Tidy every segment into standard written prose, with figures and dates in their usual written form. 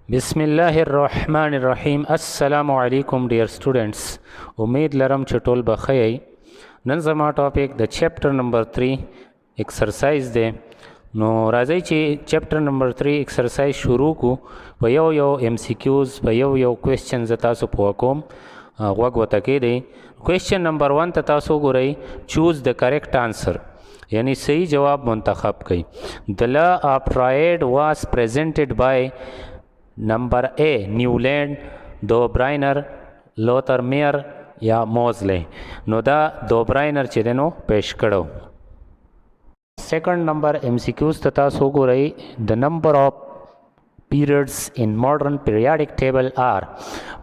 बिस्मिल्लाहिर्रहमानिर्रहीम। अस्सलामु अलैकुम डियर स्टूडेंट्स, उम्मीद लरम चटोल बखई। नन ज़मा topic the chapter number 3 exercise दे। नो राज़ी ची चैप्टर नंबर 3 एक्सरसाइज शुरू को यो यो MCQs यो क्वेश्चन तासो पोकोम वग वतके दे। क्वेश्चन नंबर 1 तासो गुरई चूज़ द करेक्ट आंसर, यानी सही जवाब मुंतखब कई। The law of triad was presented by number A Newland, Dobereiner, Lothar Meyer या मोजले। नो दा डोब्राइनर चिरेनो पेश करो। सेकंड नंबर MCQs तथा सोगो रही the number of periods in modern periodic table are।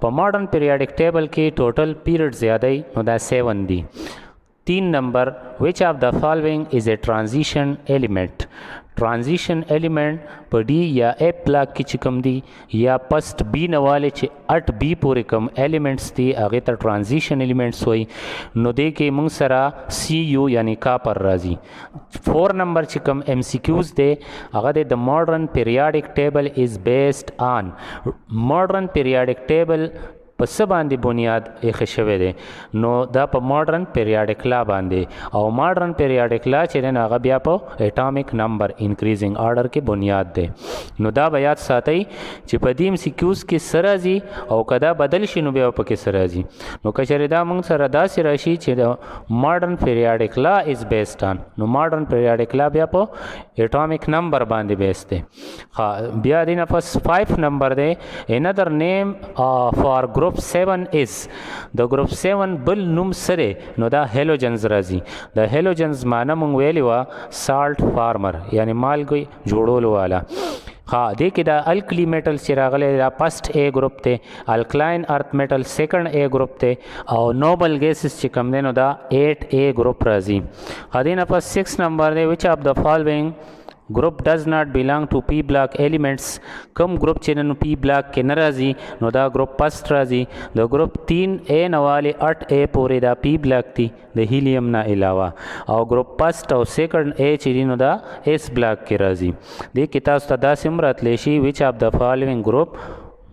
पर मॉडर्न पीरियाडिक टेबल की टोटल पीरियड ज़्यादा ही नो दा 7 दी। 3 number which of the following is a transition element. Transition element पर डी या ए ब्लॉक की चिकम दी या पस्ट बी नवाले चे 8 बी पूरे कम एलिमेंट्स दी आगे तक ट्रांजिशन एलिमेंट्स हुई नो दे के मुंगसरा CU यानी का पर राजी। 4 नंबर चिकम MCQs दे आगे दे the modern periodic table is based on. Modern periodic table पस बांधे बुनियाद एक शवे दे नो दा प मॉडर्न पीरियाडिक ला बांधे और मॉडर्न पीरियाडिक ला चेरे नागा बिया पो एटॉमिक नंबर इंक्रीजिंग ऑर्डर के बुनियाद दे। नो दा बयात साथई ची पदीम MCQs की सराजी और कदा बदल शिनु बिया प के सराजी नो कचरे दा मंग सरदा सिराशी ची modern periodic law is based on. नो मॉडर्न पीरियाडिक ला बिया पो एटॉमिक नंबर बांधे बेस्ड दे। हाँ बिया दिन फस 5 नंबर दे another name for group 7 is the group 7 बल नुम सरे नो दा हेलोजन्स राजी। द हेलोजन्स माना मंग वेलिवा साल्ट फार्मर यानी माल कोई जोड़ोल वाला। हाँ देखिए दा अल्कली मेटल चिरागले दा फर्स्ट ए ग्रुप थे, अल्कलाइन अर्थ मेटल सेकंड ए ग्रुप थे और नोबल गैसेस चिकम देनो दा 8A ग्रुप राजी। हदीना पर 6 नंबर दे which of the following group does not belong to P block elements. कम ग्रुप चिन्ह P ब्लॉक के नाराजी नो दा ग्रुप फर्स्ट राजी। द ग्रुप 3A नवाले 8A पूरे दा P ब्लॉक थी द हीलियम ना अलावा और ग्रुप फर्स्ट और सेकंड A चिरी नो दा S ब्लॉक के राजी। देख किताब तदा सिमरत लेशी which of the following group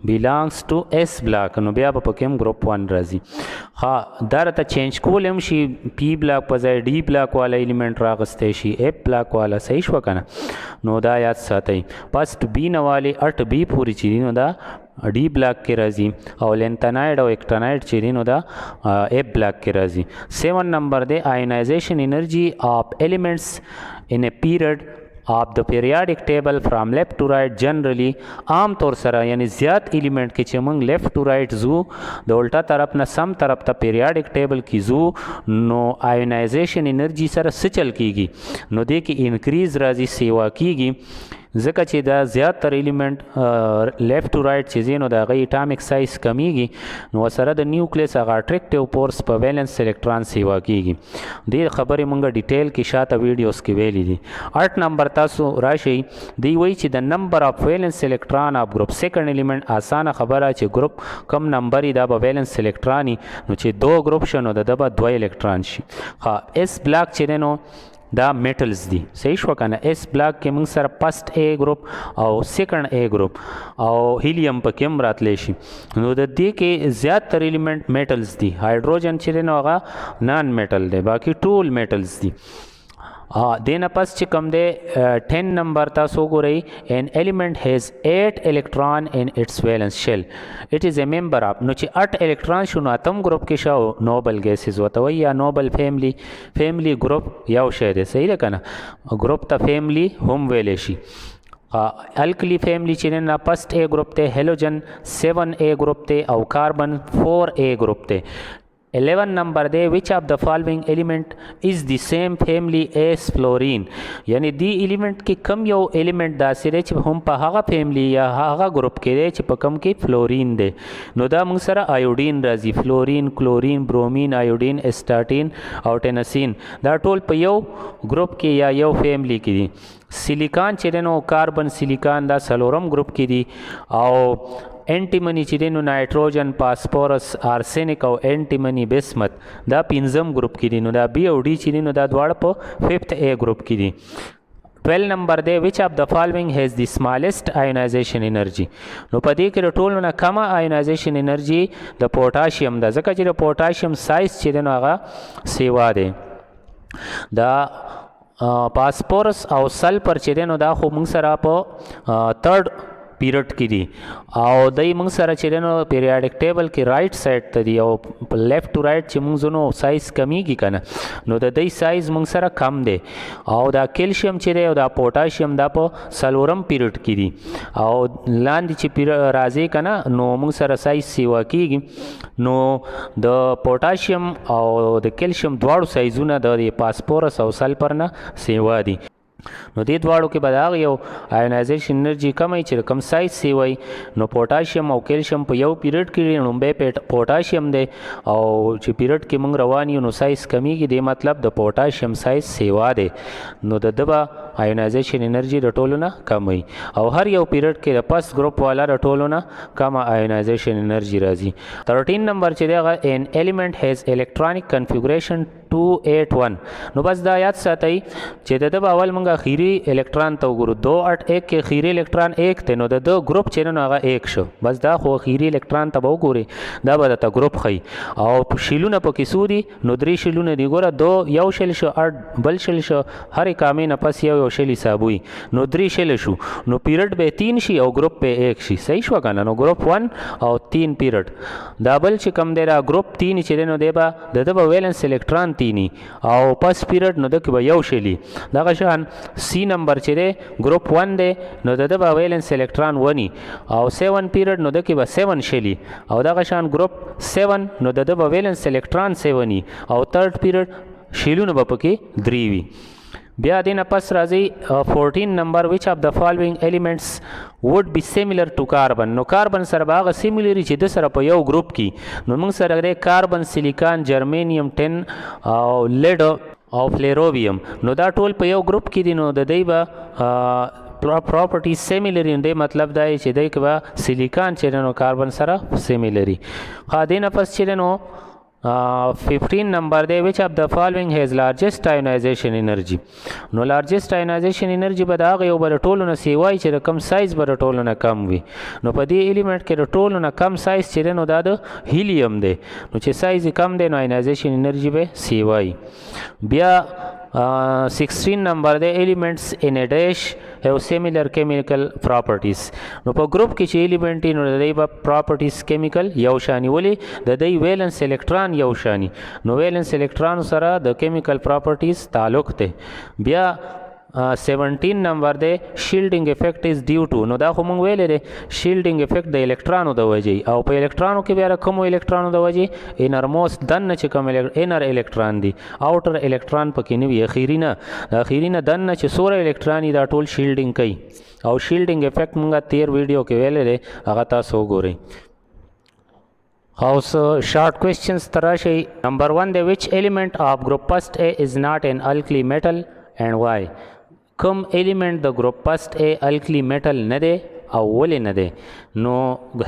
belongs to S block no बिया पकेम ग्रुप 1 राजी। हाँ दार त चेंज कोलम शी P ब्लॉक पजाए D ब्लॉक वाला एलिमेंट रागस्ते शी F ब्लॉक वाला सही शवकना नो दा याद साथई। फर्स्ट B नवाले 8B पूरी चीरी नो दा D ब्लॉक के राजी और लेंथेनाइड और एक्टानाइड चीरी नो दा F ब्लॉक के राजी। 7 नंबर दे ionisation energy of elements in a period of the periodic table from left to right generally आम तौर सरा यानी ज़्यादा एलिमेंट के चमंग लेफ्ट टू राइट जू द उल्टा तरफ न सम तरफ ता पीरियाडिक टेबल की जू नो आयोनाइजेशन एनर्जी सर सिचल कीगी नो दे की इंक्रीज राजी सेवा कीगी ज़का ची दा ज़्यादातर एलिमेंट लेफ्ट टू राइट चीज़ें नो दा गई एटॉमिक साइज कमीगी नो सरा द न्यूक्लियस आगा अट्रैक्टिव फोर्स पर वैलेंस इलेक्ट्रॉन सेवा कीगी। दे खबर मंगा डिटेल की शाता वीडियोस की वेली दी। 8 नंबर तासो राशि दी वही ची the number of valence electron of group second element आसान खबर आ ची ग्रुप कम नंबर ही दाबा वैलेंस इलेक्ट्रॉनी नो ची 2 ग्रुप शनो दबा 2 इलेक्ट्रॉन शी। हाँ S ब्लॉक चिरेनो दा मेटल्स दी सही शवकना। S ब्लॉक के मंग सर फर्स्ट A ग्रुप और सेकंड A ग्रुप और हीलियम पर केम रात लेशी नो दे के ज़्यादातर एलिमेंट मेटल्स दी। हाइड्रोजन चिरेनो आगा नॉन मेटल दे बाकी टूल मेटल्स दी। देना पस चिकम दे 10 नंबर ता सोगो रही an element has 8 electron in its valence shell it is a member of no 8 इलेक्ट्रॉन शुनो आतम ग्रुप के शाओ नोबल गैसेस होता वही या नोबल फैमिली ग्रुप याव शेर सही लगा ग्रुप ता फैमिली होम वेलेशी। अल्कली फैमिली चिने ना फर्स्ट A ग्रुप थे, हेलोजन 7A ग्रुप थे और कार्बन 4A ग्रुप थे। 11 नंबर दे which of the following element is the same family as fluorine यानी दी एलिमेंट की कम यो एलिमेंट दासिरे च हम पहागा फैमिली या हागा ग्रुप के रे च पकम की फ्लोरीन दे नो दा मुंगसरा आयोडीन राजी fluorine chlorine bromine iodine astatine और टेनसीन दा टोल प यो ग्रुप की या यो फैमिली की दी। सिलिकॉन चिरेनो कार्बन सिलिकॉन दा सलोरम ग्रुप की दी और एंटीमनी चिरेनो नाइट्रोजन फास्फोरस आर्सेनिक और एंटीमनी बिस्मत दा पिंजम ग्रुप की दी नो दा B और D चिरेनो दा द्वाड़ पर 5th A ग्रुप की दी। 12 نمبر دی which of the following has the smallest ionization energy. نو په دې کې د ټولو نه کمه ionization energy د پوټاشیم ده، ځکه چې د پوټاشیم سایز چې دی نو هغه سیوا دی. دا پاسپورس او سلفر چې دی نو دا خو موږ سره په تھرډ پیریډ کې دي او دای موږ سره چې نو پیریاډک ټیبل کې رائټ سایډ ته دی او لیفټ ټو رائټ چې موږ نو سایز کمیږي کنه نو د دای سایز موږ سره کم دی او دا کیلشیم چې دی او دا پوټاشیم دا په سلورم پیریډ کې دي او لاندې چې راځي کنه نو موږ سره سایز سیوا کیږي. نو د پوټاشیم او د کیلشیم دواړو سایزونه د پاسپورس او سلفر نه سیوا دي. نو دې دواړو کې به د هغه یو آیونایزیشن انرژي کمی چې کم سایز سیوی نو پوټاشیم او کیلشیم په یو پیریډ کې لومبی پوټاشیم دی او چې پیریډ کې موږ روان یو نو سایز کمیږي دی مطلب د پوټاشیم سایز سیوا دی نو د دبا آیونایزیشن انرژي د ټولو نه کم وي او هر یو پیریډ کې د پس ګروپ والا د ټولو نه کم آیونایزیشن انرژي راځي. 13 نمبر چې دی هغه ان ایلیمنٹ هیز الکترونیک کنفیګریشن 281. نو بس دا یاد ساتئ چې د دبا اول موږ اخیری الکترون ته وګورو 281 کې اخیری الکترون 1 ته نو د ګروپ چې نو هغه 1 شو بس دا خو اخیری الکترون ته وګوري دا به د ګروپ خي او شیلونه پکې سودي نو درې شیلونه دی ګوره 2 یو شیل شو 8 بل شیل شو هر کامې نه پس یو شیل حسابوي نو درې شیل شو نو پیریډ به 3 شي او ګروپ به 1 شي صحیح شو کنه نو ګروپ 1 او 3 پیریډ دا بل چې کم دی دا ګروپ 3 چې نو دی به د ویلنس الکترون 3 او پس پیریډ نو د کې به یو شیلی دغه شان سی نمبر چې دی ګروپ 1 دی نو د به ویلنس الکترون ونی او 7 پیریډ نو د کې به 7 شیلی او دغه شان ګروپ 7 نو د به ویلنس الکترون 7 نی او تھرډ پیریډ شیلونه به پکې 3 وي. بیا دینه پس راځي 14 نمبر which of the following elements would be similar to carbon. نو کاربن سره به هغه سیمیلري چې د سره په یو ګروپ کې نو موږ سره دی کاربن سیلیکان جرمینیم ټن او لیډ او فلیروبیم نو دا ټول په یو ګروپ کې دي نو د دی به پراپرټي سیمیلري دی مطلب دا چې دی که به سیلیکان چې نو کاربن سره سیمیلري. دینه پس چې نو 15 نمبر دی which of the following has largest ionization energy. نو largest ionization energy به د هغه یو به د ټولو نه سیوای چې د کم سایز به د ټولو نه کم وي نو په دې ایلیمنټ کې د ټولو نه کم سایز چې دی نو دا د هیلیم دی نو چې سایز کم دی نو ionization energy به سیوای. بیا 16 نمبر دی elements in a dash have similar chemical properties. نو په ګروپ کې چې ایلیمنٹ نو د دی په پراپرټیز کیمیکل یو شانی ولی د دی ویلنس الکترون یو شانی نو ویلنس الکترون سره د کیمیکل پراپرټیز تعلق ته. بیا 17 نمبر دی شیلډینګ افیکٹ از ډیو ټو نو دا خو مونږ ویلې دی شیلډینګ افیکٹ د الکترونو د وجې او په الکترونو کې بیا کوم الکترونو د وجې انرموست دنه چې کوم انر الکترون دی اوټر الکترون پکې نه وي اخیری نه د اخیری نه دنه چې سوره الکترون دا ټول شیلډینګ کوي او شیلډینګ افیکٹ مونږه 13 ویډیو کې ویلې دی هغه تاسو وګورئ. House short questions تراشي. Number 1 the which element of group first A is not an alkali metal and why. کوم ایلیمنٹ د ګروپ فسٹ اے الکلی میټل نه دی او ولې نه دی نو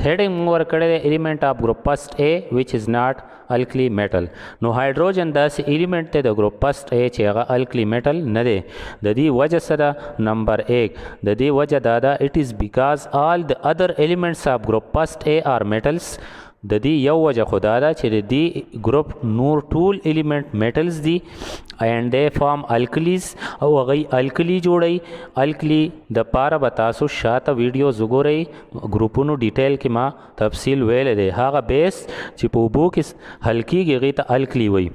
هیډینګ موږ ورکړی دی ایلیمنٹ آف ګروپ فسٹ اے وچ از ناٹ الکلی میټل نو هایډروجن داسې ایلیمنٹ دی د ګروپ فسٹ اے چې هغه الکلی میټل نه دی. د دې وجه څه ده نمبر 1 د دې وجه دا ده اٹ از بیکاز آل د ادر ایلیمنټس آف ګروپ فسٹ اے آر میټلس د دې یو وجه خدا ده چې د دې ګروپ نور ټول ایلیمنٹ میټلز دي اینڈ دے فارم الکلیز او هغه الکلی جوړي الکلی د پاره به تاسو شاته ویډیوز وګورئ ګروپونو ډیټیل کې ما تفصیل ویل دی هغه بیس چې په اوبو کې حل کیږي هغې ته الکلی وایي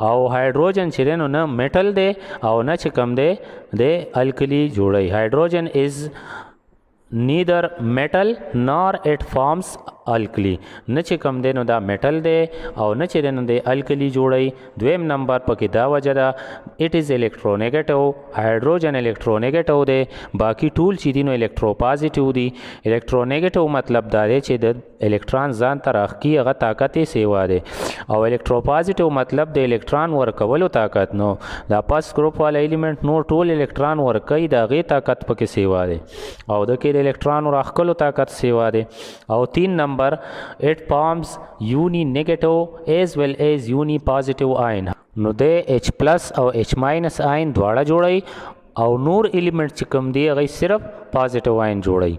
او هایډروجن چې دی نو نه میټل دی او نه چې کم دی د الکلی جوړي. هایډروجن از neither metal nor it forms الکلی نه چې کم دی نو دا میټل دی او نه چې دی نو دی الکلی جوړی. دویم نمبر پکې دا وجه ده اٹ از الکترونیګیټو هایډروجن الکترونیګیټو دی باقی ټول چې دي نو الکتروپازیټیو دي. الکترونیګیټو مطلب دا دی چې د الکترون ځان ته راښکي هغه طاقت یې سیوا دی او الکتروپازیټیو مطلب د الکترون ورکولو طاقت نو دا پس ګروپ والا ایلیمنٹ نور ټول الکترون ورکوي د هغې طاقت پکې سیوا دی او د کې د الکترون راښکلو طاقت سیوا دی. او 3 نمبر it forms uni negative as well as uni positive ion نو د H+ او H- ion دواړه جوړي او نور الیمنٹ چې کوم دی هغه صرف پازیټیو آین جوړي.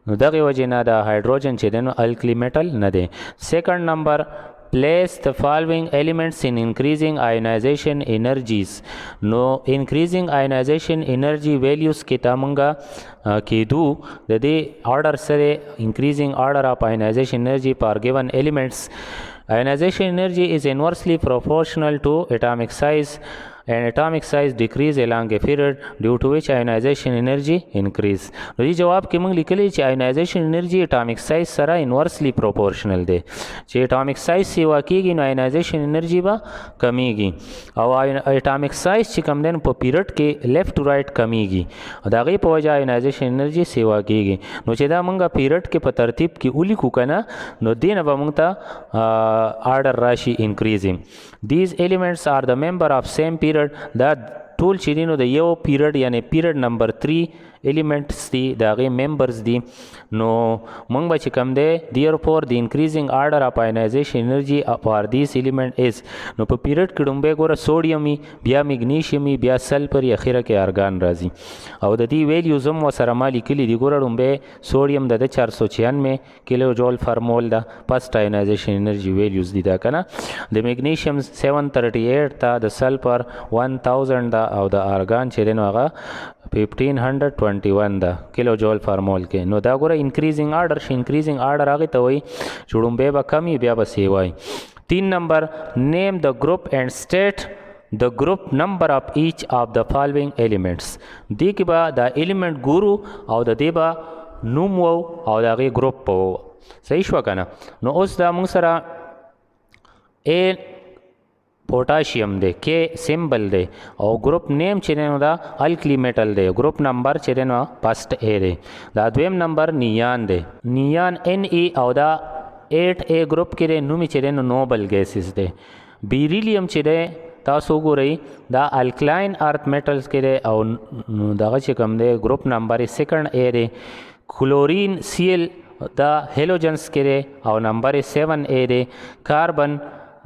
نو دغه وجه نه د هایدروجن چې دی نو الکلی میټل نه دی. سیکنډ نمبر place the following elements in increasing ionization energies. No increasing ionization energy values کې تامنګه کېدو د دې order سره increasing order of ionization energy per given elements. Ionization energy is inversely proportional to atomic size and atomic size decrease along a period due to which ionization energy increase. نو دې جواب کې موږ لیکلی چې ionization energy atomic size سره inversely proportional دی. چې atomic size سیوا کېږي نو ionization energy به کمیږي او atomic size چې کوم دی په پیریډ کې left to right کمیږي او د هغې په وجه ionization energy سیوا کېږي. نو چې دا موږ پیریډ کې په ترتیب کې ولیکو که نه نو دې نه به موږ ته order راشي increasing. These elements are the member of same period. دا ټول چې دي نو د یو پیریډ یعنی پیریډ نمبر 3 elements دي د هغې ممبرز دي. نو موږ به چې کوم دی therefore the increasing order of ionization energy for this element is. نو په پیریډ کې ډومبی ګوره سوډیم وي بیا میګنیشیم وي بیا سلفر یې اخره کې ارګان راځي او د دې ویلیوز هم ورسره ما لیکلي دي. ګوره ډومبی سوډیم د 496 کیلو جول پر مول ده فسټ ionization energy ویلیوز دي دا که نه. د میګنیشیم 738 ته د سلفر 1000 ده او د ارګان چې دی نو هغه 1521 ده کیلو جول پر مول کې. نو دا ګوره انکریزینګ آرډر شي. انکریزینګ آرډر هغې ته وایي چې ډومبی به کم وي بیا به سیوا وي. 3 نمبر name the group and state the group number of each of the following elements. دې کې به دا element ګورو او د دې به نوم وو او د هغې ګروپ به وو. صحیح شوه که نه. نو اوس دا موږ سره A پوټاشیم دی کې سیمبل دی او ګروپ نیم چې دی نو دا الکلی میټل دی. ګروپ نمبر چې دی نو فسٹ A دی. دا دویم نمبر نیان دی. نیان Na او دا 8A ګروپ کې دی نومې چې دی نو نوبل ګیسز دی. بیریلیم چې دی تاسو وګورئ دا الکلاین ارث میټلز کې دی او دغه چې کوم دی ګروپ نمبر یې سیکنډ A دی. کلورین Cl دا هیلوجنس کې دی او نمبر یې 7A دی. کاربن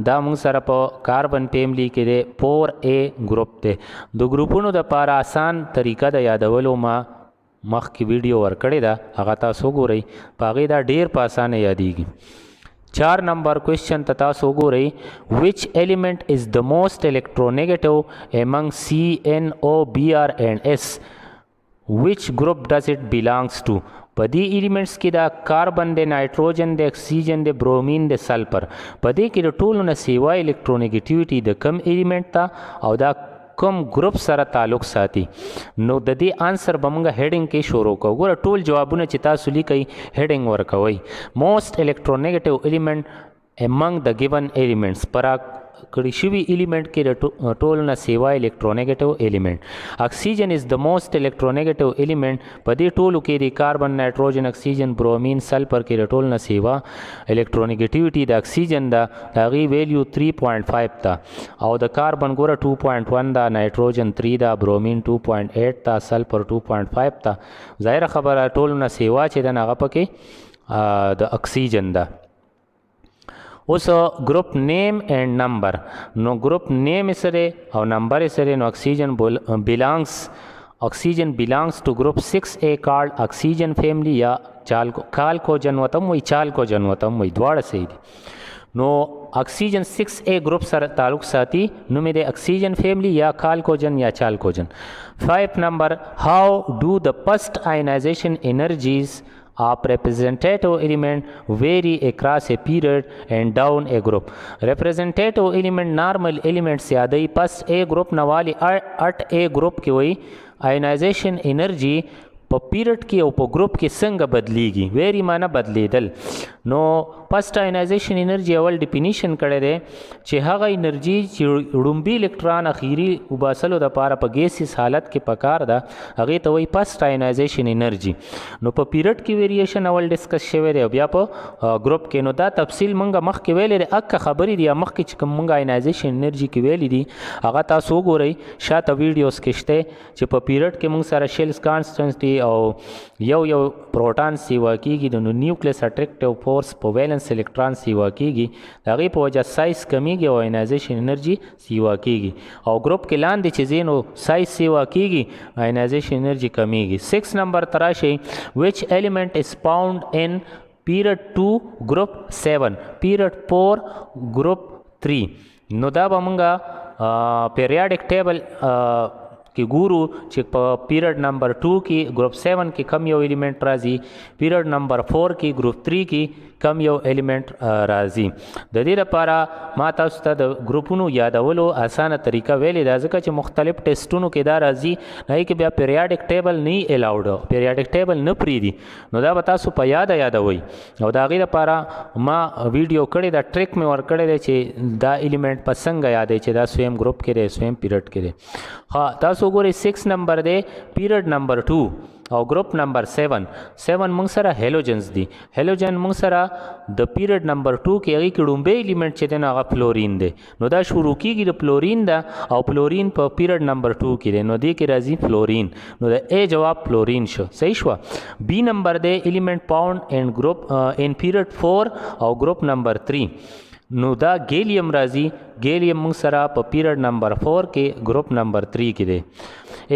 دا موږ سره په کاربن فیملی کې دی 4A ګروپ دی. د ګروپونو دپاره آسان طریقه د یادولو ما مخکې ویډیو ورکړې ده هغه تاسو وګورئ په هغې دا ډېر په اسانه یادېږي. 4 نمبر کوېسچن ته تاسو وګورئ which element is the most electronegative among CNO, Br and S. which group does it belongs to. په دې ایلیمنټس کې دا کاربن دی نایټروجن دی اکسیجن دی برومین دی سلفر. په دې کې د ټولو نه سیوا الکترونیګیټیوټي د کم ایلیمنټ ته او دا کوم ګروپ سره تعلق ساتي. نو د دې آنسر به موږ هیډینګ کې شروع کوو. ګوره ټول جوابونه چې تاسو لیکئ هیډینګ ورکوئ. موسٹ الکترونیګیټیو ایلیمنٹ among the given elements. پر کړي شوي ایلیمنٹ کې د ټولو نه سیوا الکترونیګیټیو ایلیمنٹ. اکسیجن از د موسٹ الکترونیګیټیو ایلیمنٹ. په دې ټولو کې د کاربن نایټروجن اکسیجن برومین سلفر کې د ټولو نه سیوا الکترونیګیټیوټي د اکسیجن ده د هغې ویلیو 3.5 ده او د کاربن ګوره 2.1 ده نایټروجن 3 ده برومین 2.8 ده سلفر 2.5 ده. ظاهره خبره ټولو نه سیوا چې ده هغه پکې د اکسیجن ده. اوس ګروپ نیم اینڈ نمبر. نو ګروپ نیم سره او نمبر سره نو اکسیجن belongs to group 6A called oxygen family یا کالکوجن وتم وی چالکوجن وتم وی دواړه صحیح دي. نو اکسیجن 6A ګروپ سره تعلق ساتي نوم یې دی اکسیجن فیملی یا کالکوجن یا چالکوجن. 5 نمبر how do the first ionization energies of representative element vary across a period and down a group. representative element normal elements یادوي پس A group نوالی 8A group کې وایي ionization energy په پیریډ کې او په ګروپ کې څنګه بدلیږي. ویری معنی بدلیدل. نو فسٹ آینایزیشن انرژي اول ډیفینیشن کړی دی چې هغه انرژي چې وړومبي الکترون اخیري وباسلو دپاره په ګیسیس حالت کې پکار ده هغې ته وایي فسٹ آینایزیشن انرژي. نو په پیریډ کې ویریشن اول ډسکس شوی دی او بیا په ګروپ کې. نو دا تفصیل مونږ مخکې ویلی دی اکه خبرې دي مخکې چې کوم مونږ آینایزیشن انرژي کې ویلی دي هغه تاسو وګورئ شاته ویډیوز کې شته چې په پیریډ کې مونږ سره شیلز کانسټنټي او یو پروټون سیوا کیږي د نیوکلیس اټریکټیو فورس په ویلنس الکترون سیوا کیږي د هغې په وجه سایز کمیږي او آینایزیشن انرجي سیوا کیږي او ګروپ کې لاندې چې ځینو سایز سیوا کیږي آینایزیشن انرجي کمیږي 6 نمبر تراشي which element is found in period 2 group 7 period 4 group 3 نو دا به مونږه پیریاډک ټیبل کې ګورو چې په پیریډ نمبر 2 کې ګروپ 7 کې کم یو ایلیمنٹ راځي پیریډ نمبر 4 کې ګروپ 3 کې کم یو ایلیمنٹ راځي د دې لپاره ما تاسو ته د ګروپونو یادولو اسانه طریقه ویلې ده ځکه چې مختلف ټیسټونو کې دا راځي نه کې بیا پیریاډک ټیبل نه الاوډ پیریاډک ټیبل نه پریدي نو دا به تاسو په یادوي او د هغې لپاره ما ویډیو کړی دا ټریک مې ورکړی دی چې دا ایلیمنٹ په څنګه یادوي چې دا سویم ګروپ کې دی سویم پیریډ کې دی ها تاسو ګورئ 6 نمبر دی پیریډ نمبر 2 او ګروپ نمبر 7 موږ سره هیلوجنز دي هیلوجن موږ سره د پیریډ نمبر 2 کې هغې کې ډومبی ایلیمنٹ چې دی نو هغه فلورین دی نو دا شروع کیږي د فلورین ده او فلورین په پیریډ نمبر 2 کې دی نو دې کې راځي فلورین نو د ا جواب فلورین شو صحیح شو بی نمبر دی ایلیمنٹ پاوند ان ګروپ ان پیریډ 4 او ګروپ نمبر 3 نو دا ګیلیم راځي ګیلیم موږ سره په پیریډ نمبر 4 کې ګروپ نمبر 3 کې دی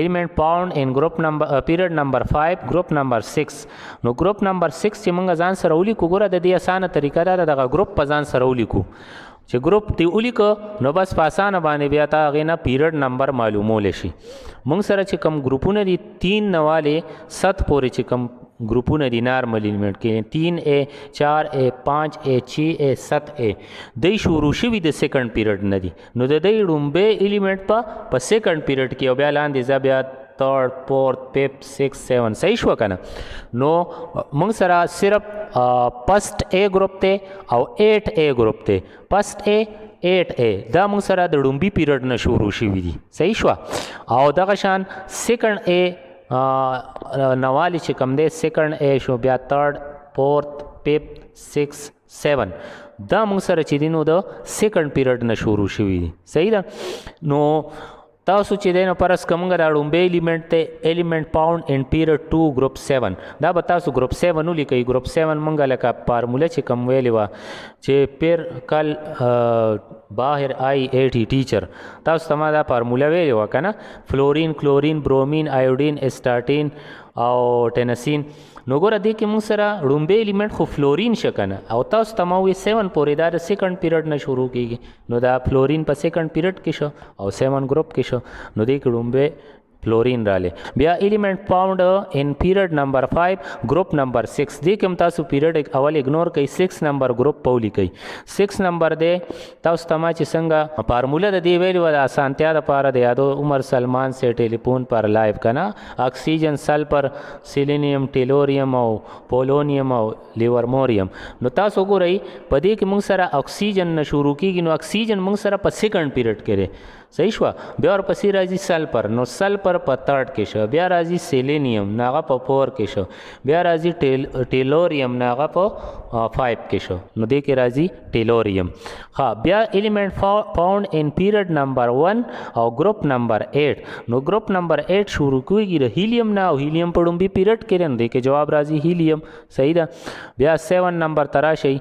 ایلیمنٹ پاوند ان ګروپ نمبر پیریډ نمبر 5 ګروپ نمبر 6 نو ګروپ نمبر 6 چې موږ ځان سره ولیکو ګوره د دې اسانه طریقه ده دغه ګروپ په ځان سره ولیکو چې ګروپ دی ولیکو نو بس په اسانه باندې بیا تا هغې نه پیریډ نمبر معلومولی شي موږ سره چې کوم ګروپونه دي 3 نوالې 7 پورې چې کوم ګروپونه دي نارمل ایلیمنٹ کې 3A 4A 5A 6A 7A دی شروع شوي د سیکنډ پیریډ نه دي نو د دی ډومبی ایلیمنٹ په سیکنډ پیریډ کې او بیا لاندې ځه بیا تھرڈ فورتھ ففتھ سکس 7 صحیح شو کنه نو موږ سره صرف فسٹ A ګروپ ته او 8A ګروپ ته فسٹ A 8A دا موږ سره د ډومبي پیریډ نه شروع شوي دي صحیح شو او دغه شان سیکنډ A نوالی چې کم دی سیکنډ A شو بیا تھرڈ فورتھ ففتھ سکس 7 دا موږ سره چې دی نو د سیکنډ پیریډ نه شروع شوي دي صحیح ده نو تاسو چې دی نو پرس که موږ دا ډومبی ایلیمنٹ دی ایلیمنٹ پاوند ان پیریډ 2 ګروپ 7 دا به تاسو ګروپ 7 ولیکئ ګروپ 7 موږ لکه فارموله چې کوم ویلې وه چې پیر کل باهر آئی 80 ټیچر تاسو ته ما دا فارموله ویلې وه که نه فلورین کلورین برومین آیوډین اسټاټین او ټینسین نو ګوره دې کې موږ سره ډومبی ایلیمنٹ خو فلورین شه که نه او تاسو ته ما وویل 7 پورې دا د سیکنډ پیریډ نه شروع کېږي نو دا فلورین په سیکنډ پیریډ کې شو او 7 ګروپ کې شو نو دې کې ډومبی فلورین رالی بیا ایلیمنٹ پاوند ان پیریډ نمبر 5 ګروپ نمبر 6 دې کې هم تاسو پیریډ اول اګنور کوئ 6 نمبر ګروپ په ولیکئ 6 نمبر دی تاسو ته ما چې څنګه فارموله د دې ویلې وه د اسانتیا دپاره د یادو عمر سلمان سے ټیلیفون پر لایو که نه اکسیجن سلفر سیلینیم ټیلوریم او پولونیم او لیورموریم نو تاسو ګورئ په دې کې موږ سره اکسیجن نه شروع کېږي نو اکسیجن موږ سره په سیکنډ پیریډ کې دی صحیح شوه بیا ورپسې راځي سلفر نو سلفر په تھرډ کې شو بیا راځي سیلینیم نو هغه په 4 کې شو بیا راځي ټیلوریم نو هغه په 5 کې شو نو دې کې راځي ټیلوریم ها بیا ایلیمنٹ پاوند ان پیریډ نمبر 1 او ګروپ نمبر 8 نو ګروپ نمبر 8 شروع کېږي د هیلیم نه او هیلیم په ډومبي پیریډ کې دی نو دې کې جواب راځي هیلیم صحیح ده بیا 7 نمبر ته راشئ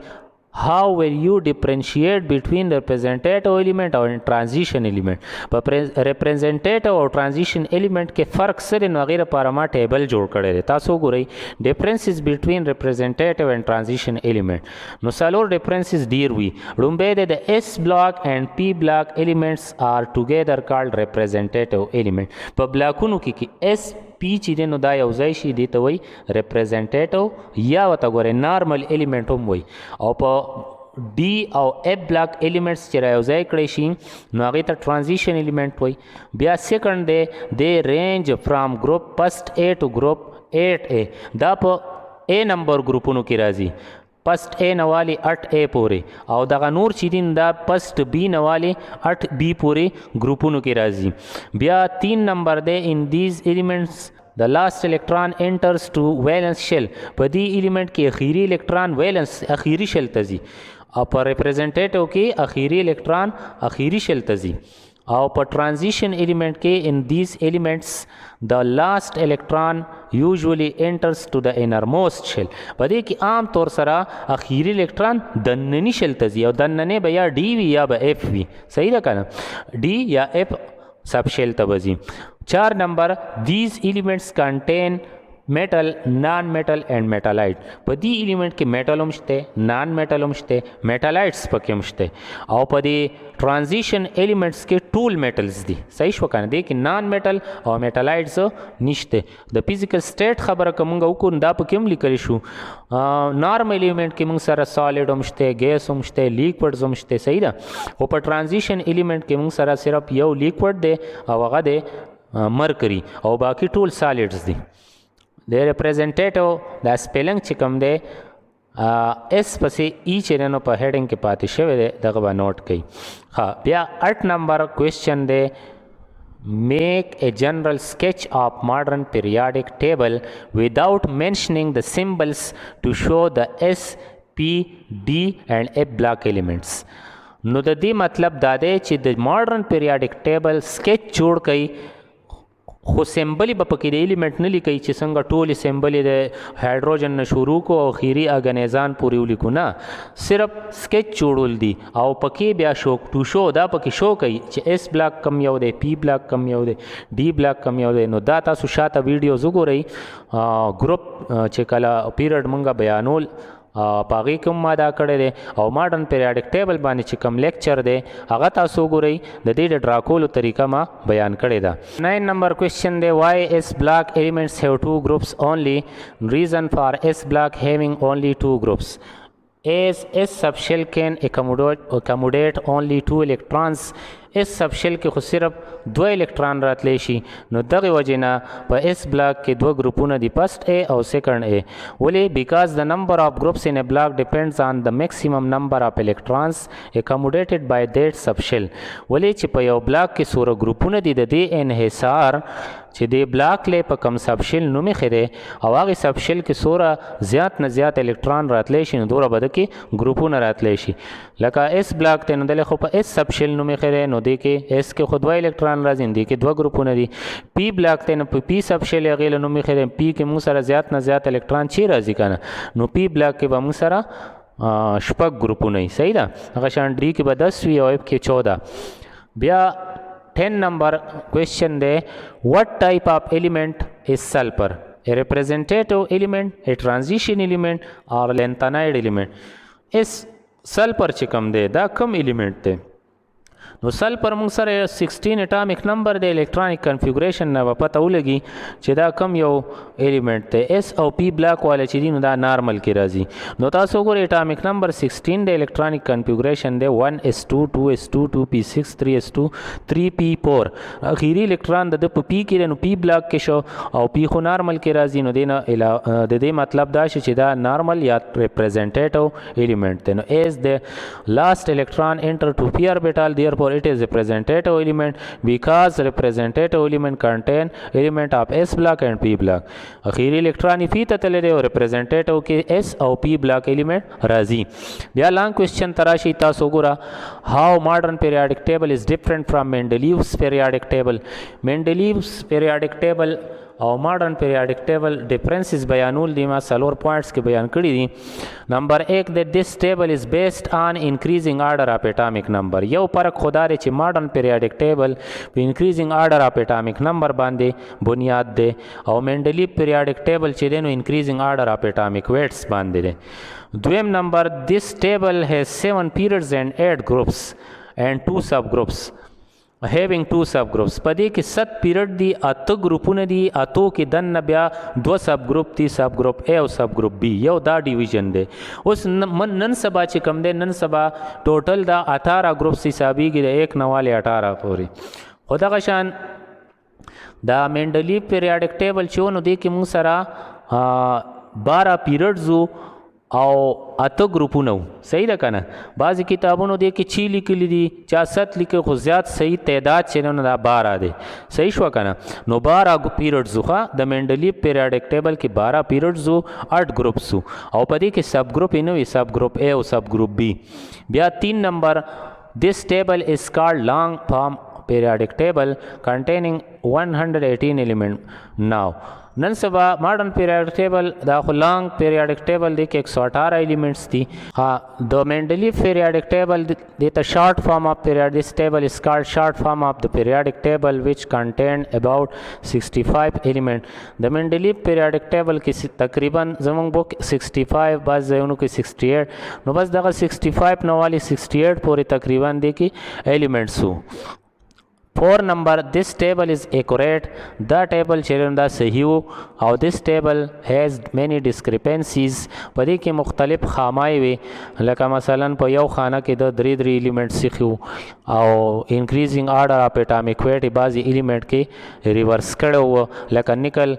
how will you differentiate between representative element or transition element په representative او transition element کې فرق څه دی نو هغې لپاره ما ټیبل جوړ کړی دی تاسو وګورئ differences between representative and transition element نو څلور differences ډیر وي ړومبی دی د S block and P block elements are together called representative element په بلاکونو کې S پی چې دی نو دا یو ځای شي دې ته وایي ریپرزنټیټو یا ورته ګورئ نارمل ایلیمنټ هم وایي او په ډي او اف بلاک ایلیمنټس چې را یو ځای کړی شي نو هغې ته ټرانزیشن ایلیمنټ وایي بیا سیکنډ دی د رینج فرام ګروپ فسٹ A ټو ګروپ 8A دا په A نمبر ګروپونو کې راځي فسٹ A نوالی 8A پورې او دغه نور چې دي دا فسٹ B نوالی 8B پورې ګروپونو کې راځي بیا 3 نمبر دی ان دیز ایلیمنٹس د لاست الکترون انټرز ټو ویلنس شیل په دې ایلیمنٹ کې اخیری الکترون ویلنس اخیری شیل ته ځي او په ریپرزنټیټیو کې اخیری الکترون اخیری شیل ته ځي او په transition element کې in these elements the last electron usually enters to the innermost shell. په دې کې عام طور سره اخیری الکترون دننی شل ته ځي او دننه به یا ډي وي یا به اف وي. صحیح ده کنه؟ ډي یا اف سب شل ته وځي. 4 نمبر these elements contain میټل نان میټل اینڈ میټالایټ. په دې ایلیمنٹ کې میټل هم شته، نان میټل هم شته، میټالایټس پکې هم شته او په دې ټرانزیشن ایلیمنټس کې ټول میټلز دي. صحیح شو کنه؟ دې کې نان میټل او میټالایټس نشته. د فزیکل سټیټ خبره کومه وکړو دا پکې هم لیکل شو. نارمل ایلیمنٹ کې موږ سره سالډ هم شته، ګیس هم شته، لیکوډز هم شته. صحیح ده؟ او په ټرانزیشن ایلیمنٹ کې موږ سره صرف یو لیکوډ دی او هغه دی مرکری او باقی ټول سالډز دي. د ریپرزنټیټیو دا سپیلنګ چې کوم دی اس پسې ای چې نو په هیډینګ کې پاتې شوی دی دغه به نوٹ کړئ. ها بیا 8 نمبر کوېسچن دی make a general sketch of modern periodic table without mentioning the symbols to show the S, P, D and F block elements. نو د دې مطلب دا دی چې د ماډرن پیریاډیک ټیبل سکیچ جوړ کړئ خو سیمبل به پکې د ایلیمنٹ نه لیکئ چې څنګه ټولې سیمبل د هایډروجن نه شروع کو او خیری اګنیزان پورې ولیکو. نه، صرف سکیچ جوړول دي او پکې بیا شو ټو شو دا پکې شو کوي چې اس بلاک کم یو دی، پی بلاک کم یو دی، ډي بلاک کم یو دی. نو دا تاسو شاته ویډیوز وګورئ ګروپ چې کله پیریډ مونږه بیانول پاغي کوم ما دا کړی دی او ماډرن پیریاډیک ټیبل باندې چې کوم لیکچر دی هغه تاسو وګورئ. د دې د ډرا کولو طریقه ما بیان کړې ده. 9 نمبر کوېسچن دی why S block elements have 2 groups only. reason for S block having only 2 groups. as S subshell can accommodate only 2 electrons. اس سب شیل کې خو صرف 2 الکترون راتلی شي. نو دغه وجې نه په اس بلاک کې 2 ګروپونه دي، فرست A او سیکنډ A. ولې؟ بیکاز د نمبر آف گروپس ان ا بلاک ډیپینډز آن د میکسیمم نمبر آف الکترونز اکاموډیټډ بای دیٹ سب شیل. ولې چې په یو بلاک کې څومره ګروپونه دي د دې انحصار چې د بلاک له په کم سب شیل نوم یې دی او هغه سب شیل کې څومره زیات نه زیات الکترون راتلی شي نو دومره به د کې ګروپونه راتلی شي. لکه اس بلاک ته نو دلته خو په اس سب شیل نوم یې دی نو دې کې اس کې خو 2 الکترون راځي، دې کې 2 ګروپونه دي. پی بلاک ته نو په پی سب شیل هغې له نوم یې دی، پی کې موږ سره زیات نه زیات الکترون چې راځي که نه نو پی بلاک کې به موږ سره شپږ ګروپونه وي. صحیح ده؟ هغه شان ډي کې به 10 وي او اف کې 14. بیا 10 نمبر کوېسچن دی what type of element is sulfur. a representative element, a transition element or lanthanide element. اس سلفر چې کوم دی دا کوم ایلیمنٹ دی؟ نو سلفر موږ سره 16 اټامیک نمبر دی، الکترونیک کنفیګریشن نه به پته ولګي چې دا کم یو ایلیمنٹ دی. اس او پی بلاک والا چې دي نو دا نارمل کې راځي. نو تاسو وګورئ اټامیک نمبر 16 دی، الکترونیک کنفیګریشن دی 1s2 2s2 2p6 3s2 3p4. اخیری الکترون د په پی کې دی نو پی بلاک کې شو او پی خو نارمل کې راځي نو د دې مطلب دا شي چې دا نارمل یا ریپرزنټیټیو ایلیمنٹ دی. نو as the last electron enter to p orbital therefore it is representative element because representative element contain element of s block and p block. اخیری الکترون پی ته تللی دی او representative کې s او p block element راځي. بیا لانګ کوېسچن تراشي تاسو وګوره how modern periodic table is different from Mendeleev's periodic table. Mendeleev's periodic table او ماډرن پیریاډیک ټیبل ډیفرنسز بیانول دي ما 4 پوینټس کې بیان کړي دي. نمبر 1 that this table is based on increasing order of atomic number. یو فرق خدا دی چې ماډرن پیریاډیک ټیبل په increasing order of atomic number باندې بنیاد دی او مینډلیف پیریاډیک ټیبل چې دی نو increasing order of atomic weights باندې دی. دویم نمبر this table has 7 periods and 8 groups and 2 subgroups. having 2 subgroups. په دې کې 7 پیریډ دي، 8 ګروپونه دي، 8 کې دننه بیا 2 سب ګروپ دي، سب ګروپ A او سب ګروپ B. یو دا ډیویژن دی. اوس نن سبا چې کوم دی نن سبا ټوټل دا 18 ګروپس حسابېږي د 1 نواله 18 پورې. خو دغه شان دا مینډلیف پیریاډیک ټیبل چې نو دې کې موږ سره 12 پیریډز او 8 ګروپونه. صحیح ده که نه؟ بعضې کتابونو دی کې 6 لیکلي دي، چا 7 لیکي خو زیات صحیح تعداد چې نو دا 12 دی. صحیح شوه که نه؟ نو 12 پیریډز وو. د مینډلیف پیریاډیک ټیبل کې 12 پیریډز وو، 8 ګروپس وو او په دې کې سب ګروپ یې نه وي، سب ګروپ A او سب ګروپ B. بیا 3 نمبر this table is called long form periodic table containing 118 element. Now نن سبا ماډرن پیریاډک ټیبل دا خو لانګ پیریاډک ټیبل دی کې 118 ایلیمنټس دي. د مینډلیف پیریاډک ټیبل دی ته شارټ فارم اف پیریاډ دس ټیبل از کالډ شارټ فارم اف د پیریاډک ټیبل which contained about 65 element. د مینډلیف پیریاډک ټیبل کې تقریبا زمونږ بوک 65 بعض ځایونو کې 68 نو بس دغه 65 نو والی 68 پورې تقریبا دی کې ایلیمنټس وو. 4 number this table is accurate. The table چیرې دا صحیح وو او this table has many discrepancies. په دې کې مختلف خامای وي لکه مثلا په یو خانه کې د درې ایلیمنټ سیخو او increasing order of atomic weight بعضی ایلیمنټ کې ریورس کړو وو لکه نکل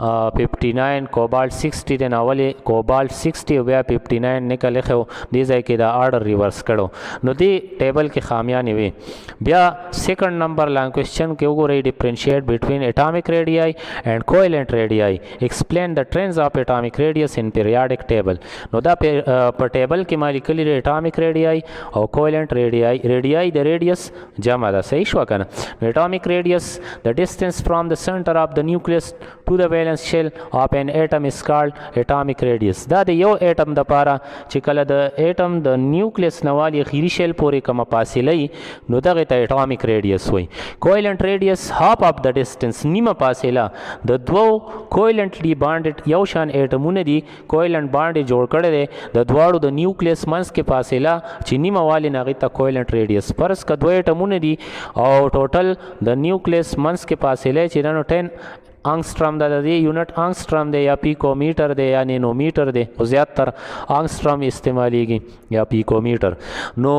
59 کوبالت 60 د ناولې کوبالت 60 او بیا 59 نکل خو دې ځای کې دا آرډر ریورس کړو نو دې ټیبل کې خامیانې وي. بیا سیکنډ نمبر لانګ کوېسچن کې وګورئ ډیفرنشیټ بټوین اټامک ریډیای اینڈ کویلنٹ ریډیای ایکسپلین د ټرینز اف اټامک ریډیس ان پیریاډک ټیبل. نو دا په ټیبل کې ما لیکلي دی اټامک ریډیای او کویلنٹ ریډیای. ریډیای د ریډیس جمع ده صحیح شو کنه. اټامک ریډیس د ډیسټنس فرام د سنټر اف د نیوکلیس ټو د valence shell of an atom is called atomic radius. دا د یو اټم د پاره چې کله د اټم د نیوکلیس نوالی خیری شیل پورې کومه فاصله ای نو دغه ته اټامک ریډیس وای. کویلنٹ ریډیس هاف اف د ډیسټنس نیمه فاصله د دوو کویلنټلی بانډډ یو شان اټمونه دي کویلنٹ باندې جوړ کړي دي د دواړو د نیوکلیس منځ کې فاصله چې نیمه والی نغې ته کویلنٹ ریډیس. فرض که دوه اټمونه دي او ټوټل د نیوکلیس منځ کې فاصله چې نو 10 آنگسټرام د دې یونټ آنگسټرام دی یا پیکومیټر دی یا نینومیټر دی او زیاتره آنگسټرام استعمالیږي یا پیکومیټر. نو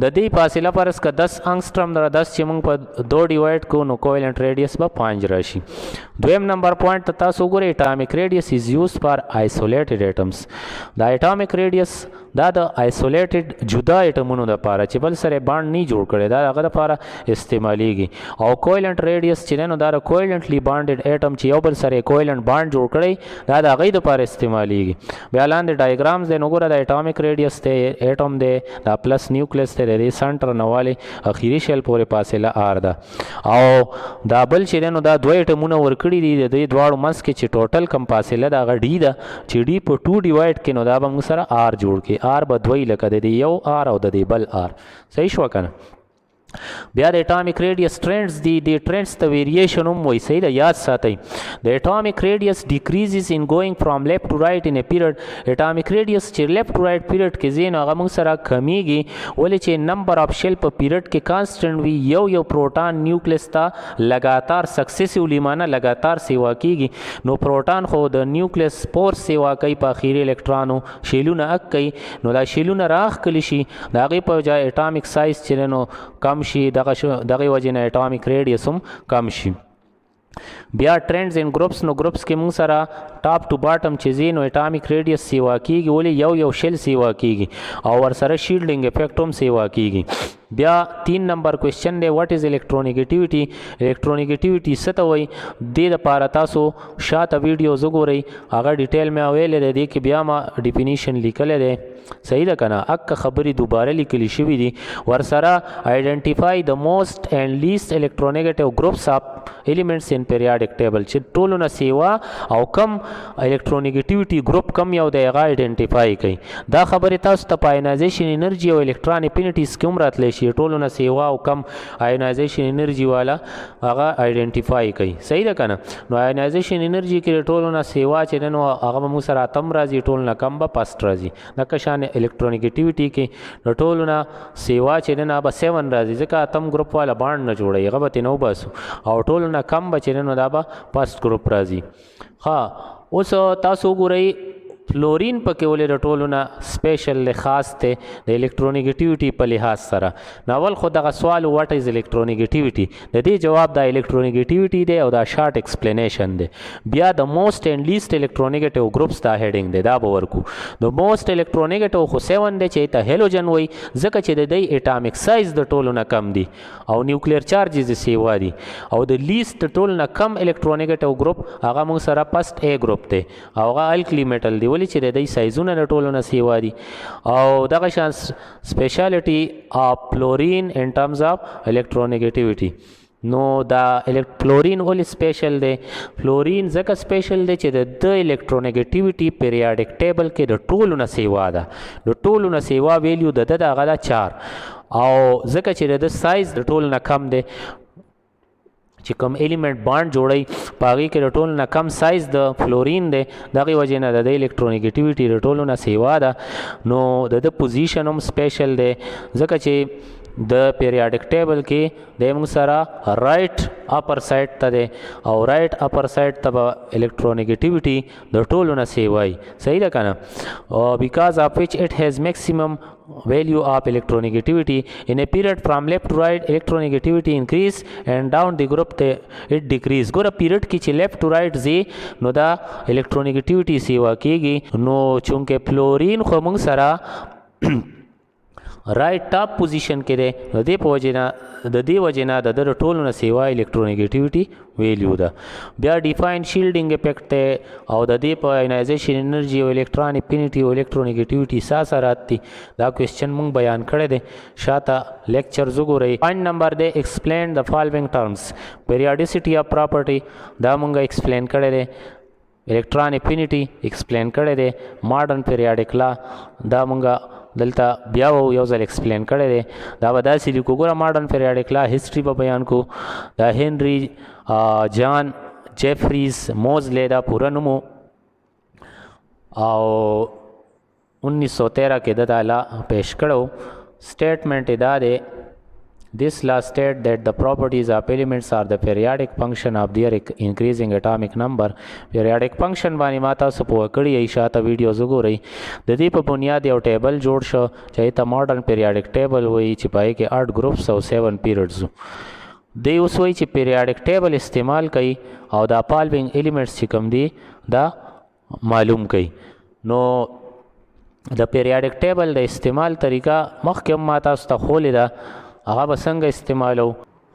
د دې فاصله فرض که 10 آنگسټرام در 10 چې موږ په 2 ډیوایډ کو نو کویلنٹ ریډیس به 5 راشي. دویم نمبر پوینټ تاسو وګورئ اټامک ریډیس از یوز فار آیسولیټډ اټمز. دا اټامک ریډیس دا د آیسولیټډ جدا اټمونو لپاره چې بل سره باند نه جوړ کړي دا هغه لپاره استعمالیږي. او کویلنٹ ریډیس چې نو دا کویلنټلی بانډډ اټم چې یو بل سره کویلنٹ باند جوړ کړي دا د هغې لپاره استعمالیږي. بیا لاندې ډایګرامز دی نو ګوره د اټامک ریډیس دی اټم دی دا پلس نیوکلیس دی د دې سنټر نه والې اخیري شیل پورې فاصله آر ده او دا بل چې دی نو دا دوه اټمونه ورکړي دي د دې دواړو منځ کې چې ټوټل کم فاصله د هغه ډي ده چې ډي په 2 ډیوایډ کې نو دا به موږ سره آر جوړ کړي. آر به دوی لکه د دې یو آر او د دې بل آر صحیح شو کنه. بیا د اټامک ریډیس ټرینډز دي د ټرینډز ته ویریشن هم وایي صحیح ده یاد ساتئ. د اټامک ریډیس ډیکریزز ان ګوینګ فرام لیفټ ټو رایټ ان ا پیریډ. اټامک ریډیس چې لیفټ ټو رایټ پیریډ کې ځي نو هغه موږ سره کمیږي ولې چې نمبر اف شیل په پیریډ کې کانسټنټ وي یو پروټان نیوکلیس ته لګاتار سکسیسیولی معنی لګاتار سیوا کیږي. نو پروټان خو د نیوکلیس پور سیوا کوي په اخیری الکترونو شیلونه اک کوي نو دا شیلونه راخ کلی شي د هغې په ځای اټامک سایز چې نو کم شي دغه وجې نه اټامک ریډیس هم کم شي. بیا ټرینډز ان ګروپس نو ګروپس کې موږ سره ټاپ ټو باټم چې ځي نو اټامک ریډیس سیوا کیږي ولې یو شیل سیوا کیږي او ورسره شیلډینګ افیکټ هم سیوا کیږي. بیا 3 نمبر کوېسچن دی واټ از الکترونیګیټیویټي. الکترونیګیټیویټي څه ته وایي دې دپاره تاسو شاته ویډیوز وګورئ هغه ډیټیل مې ویلی دی دې کې بیا ما ډیفینیشن لیکلی دی صحیح ده که نه. اکه خبرې دوباره لیکلی شوي دي ورسره آیډنټیفای د موسٹ اینڈ لیسٹ الکترونیګیټیو گروپس اف ایلیمنټس ان پیریاډک ټیبل چې ټولو نه سیوا او کم الکترونیګیټیویټي ګروپ کم یو دی هغه آیډنټیفای کوي. دا خبرې تاسو ته په آینایزیشن انرژي او الکترون افینټیز کې هم راتلی شي ټولو نه سیوا او کم آینایزیشن انرژي والا هغه آیډنټیفای کوي صحیح ده که نه. نو آینایزیشن انرژي کې ټولو نه سیوا چې نو هغه به موږ سره اتم راځي ټولو نه کم به فسټ راځي. دغه شان الکترونیګیټیویټي کې د ټولو نه سیوا چې نه به 7 راځي ځکه اتم ګروپ والا باند نه جوړوي هغه به ترې نه وباسو او ټولو نه کم به چې نو دا به فسټ ګروپ راځي. ښه اوس تاسو وګورئ فلورین پکې ولې د ټولو نه سپیشل خاص دی د الکترونیګیټیویټي په لحاظ سره. ناول خو دغه سوال واټ از الکترونیګیټیویټي د دې جواب د الکترونیګیټیویټي دی او دا شارټ ایکسپلینیشن دی. بیا د موسٹ اینڈ لیسٹ الکترونیګیټیو ګروپس دا هیډینګ دی دا به ورکو. د موسٹ الکترونیګیټیو خو 7 دی چې ته هیلوجن وایي ځکه چې د دې اټامک سایز د ټولو نه کم دی او نیوکلیر چارجز یې سیوا دي او د لیسٹ ټولو نه کم الکترونیګیټیو ګروپ هغه موږ سره فسټ ا ګروپ دی او هغه الکلی میټل دی ولی چې د دې سایزونه د ټولو نه سیوا دي او دغه شان سپیشالټي اف فلورین ان ټرمز اف الکترونیګیټیویټي نو دا فلورین ولې سپیشل دی فلورین ځکه سپیشل دی چې د الکترونیګیټیویټي پیریاډک ټیبل کې د ټولو نه سیوا ده د ټولو نه سیوا ویلیو د هغه ده 4 او ځکه چې د سایز د ټولو نه کم دی چې کوم ایلیمنٹ بانډ جوړي پاغي کې د ټولو نه کم سایز د فلورین دی دغه وجه نه د الکترونیګیټیویټي د ټولو نه سیوا ده نو د پوزیشن هم سپیشل دی ځکه چې د پیریاډک ټیبل کې د موږ سره رائټ اپر سایډ ته دی او رائټ اپر سایډ ته به الکترونیګیټیویټي د ټولو نه سیوای صحیح ده کنه بیکاز اف وچ اٹ هیز میکسیمم value of electronegativity in a period from left to right electronegativity increase and down the group it decrease ګوره پیریډ کې چې لیفت ټو رائټ ځي نو دا الکترونیګیټیویټي سیوا کیږي نو چونکه فلورین خو موږ سره رائټ ټاپ پوزیشن کې دی د دې په وجه نه د دې وجه نه د ټولو نه سیوا الکترونیګیټیویټي ویلیو ده بیا ډیفاین شیلډینګ افیکټ دی او د دې په آینایزیشن انرژي او الکترون افینیټي او الکترونیګیټیویټي اثرات دي دا کوېسچن موږ بیان کړی دی شاته لیکچرز وګورئ پوینټ نمبر دی ایکسپلین د فالوینګ ټرمز پیریاډیسټي اف پراپرټي دا موږ ایکسپلین کړی دی الکترون افینیټي ایکسپلین کړی دی ماډرن پیریاډک لا دا موږ دلته بیا یو ځل ایکسپلین کړی دی دا به داسې لیکو ګوره ماډرن پیریاډک لا هسټري به بیان کو دا هنري جان جیفریز موزلی دا پوره نوم او 1913 کې دا لا پیش کړو سټیټمنټ دا دی This law states that the properties of elements are the periodic function of their increasing atomic number. Periodic function باندې ما تاسو په کړی ای شاته ویډیوز وګورئ د دې په بنیاد یو ټیبل جوړ شو چې ته ماډرن پیریاډک ټیبل وایي چې پای کې 8 ګروپس او 7 پیریډز دی اوس وایي چې پیریاډک ټیبل استعمال کوي او دا فالوینګ ایلیمنټس چې کوم دي دا معلوم کوي نو د پیریاډک ټیبل د استعمال طریقه مخکې ما تاسو ته خولې ده هغه به څنګه استعمالو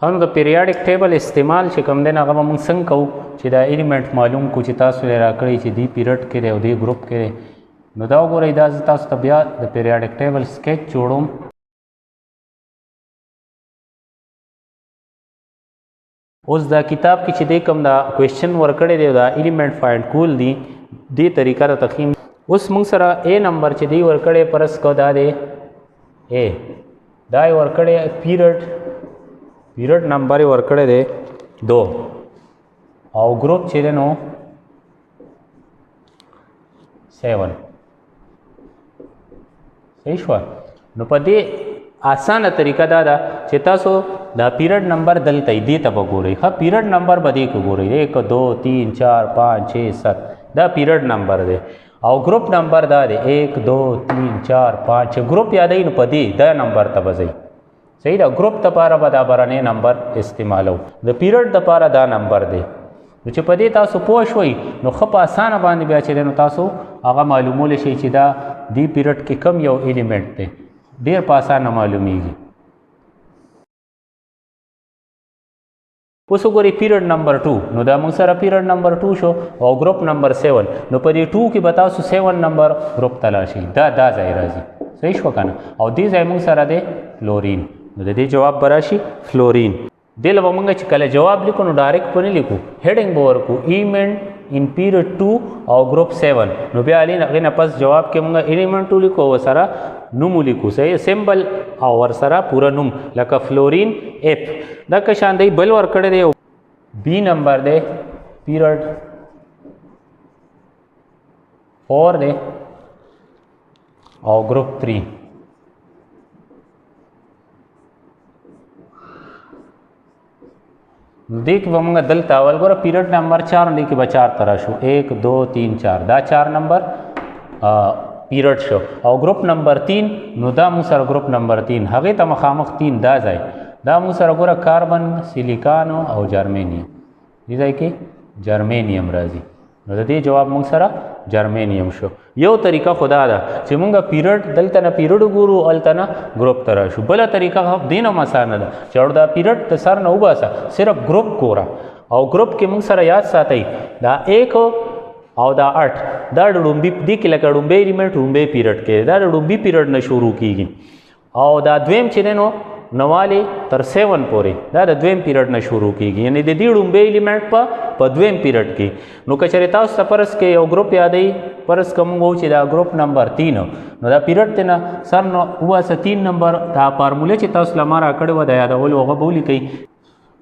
هم د پیریاډک ټیبل استعمال چې کوم دی هغه به موږ څنګه کوو چې دا ایلیمنټ معلوم کو چې تاسو یې راکړئ چې دی پیریډ کې دی او دی ګروپ کې دی نو دا وګورئ دا زه تاسو ته بیا د پیریاډک ټیبل سکیچ جوړوم اوس دا کتاب کې چې دی کوم دا کوېسچن ورکړی دی دا ایلیمنټ فایند کول دی دې طریقه د تقسیم اوس موږ سره اے نمبر چې دی ورکړی پرس کو دا دی اے دا یې ورکړی پیریډ نمبر یې ورکړی دی 2 او ګروپ چې دی نو 7 صحیح شوه نو په دې اسانه طریقه دا ده چې تاسو دا پیریډ نمبر دلته دې ته به ګورئ ښه پیریډ نمبر به دې کې ګورئ 1 2 3 4 5 6 7 دا پیریډ نمبر دی او ګروپ نمبر دا دی 1 2 3 4 5 ګروپ یادوي نو په دې دا نمبر ته به ځئ صحیح ده ګروپ دپاره به دا برنی نمبر استعمالو د پیریډ دپاره دا نمبر دی نو چې په دې تاسو پوه شوئ نو ښه په اسانه باندې بیا چې دی نو تاسو هغه معلومولی شئ چې دا دې پیریډ کې کم یو ایلیمنټ دی ډېر په اسانه معلومیږي اوس وګورئ پیریډ نمبر 2 نو دا موږ سره پیریډ نمبر 2 شو او ګروپ نمبر 7 نو په دې 2 کې به تاسو 7 نمبر ګروپ تلاشئ دا ځای راځي صحیح شو که نه او دې ځای موږ سره دی فلورین نو د دې جواب به راشي فلورین دې له به موږ چې کله جواب لیکو نو ډایرکټ به نه لیکو هیډینګ به ورکو ایلیمنټ ان پیریډ 2 او ګروپ 7 نو بیا هغې نه پس جواب کې موږ ایلیمنټ ولیکو او ورسره نوم ولیکو صحیح سمبل او ورسره پوره نوم لکه فلورین ایف دا که شان دی بل ورکړی دی بی نمبر دی پیریډ 4 دی او ګروپ 3 دې کې به موږ دلته اول ګوره پیریډ نمبر 4 دې کې به 4 ته راشو 1 2 3 4 دا 4 نمبر پیریډ شو او ګروپ نمبر 3 نو دا موږ سره ګروپ نمبر 3 هغې ته مخامخ 3 دا ځای دا موږ سره ګوره کاربن سیلیکانو او جرمینیم دې ځای کې جرمینیم راځي نو د دې جواب موږ سره جرمینیم شو یو طریقه خدا ده چې موږ پیریډ دلته نه پیریډ وګورو هلته نه ګروپ ته راشو بله طریقه دې نه هم اسانه ده چې دا پیریډ د سر نه وباسه صرف ګروپ ګوره او ګروپ کې موږ سره یاد ساتئ دا 1 او دا 8 دا د ډومبي دي کې لکه ډومبي الیمنٹ ډومبي پیریډ کې دا د ډومبي پیریډ نه شروع کیږي او دا دویم چې نو نوالی تر 7 پورې دا د دویم پیریډ نه شروع کیږي یعنی د دې ډومبي الیمنٹ په دویم پیریډ کې نو کچره تاسو ته پرس کې یو ګروپ یادې پرس کوم وو چې دا ګروپ نمبر 3 نو دا پیریډ ته نه سر نو هو 3 نمبر دا فارموله چې تاسو لمر کړو و دا یادول هغه بولی کوي